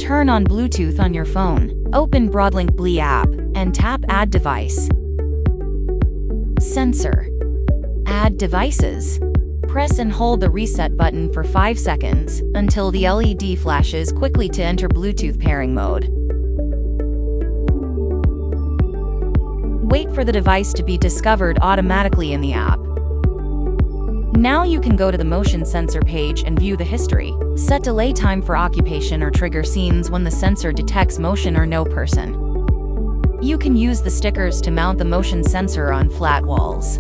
Turn on Bluetooth on your phone. Open Broadlink BLE app and tap Add Device. Sensor. Add devices. Press and hold the reset button for 5 seconds until the LED flashes quickly to enter Bluetooth pairing mode. Wait for the device to be discovered automatically in the app. Now you can go to the motion sensor page and view the history. Set delay time for occupation or trigger scenes when the sensor detects motion or no person. You can use the stickers to mount the motion sensor on flat walls.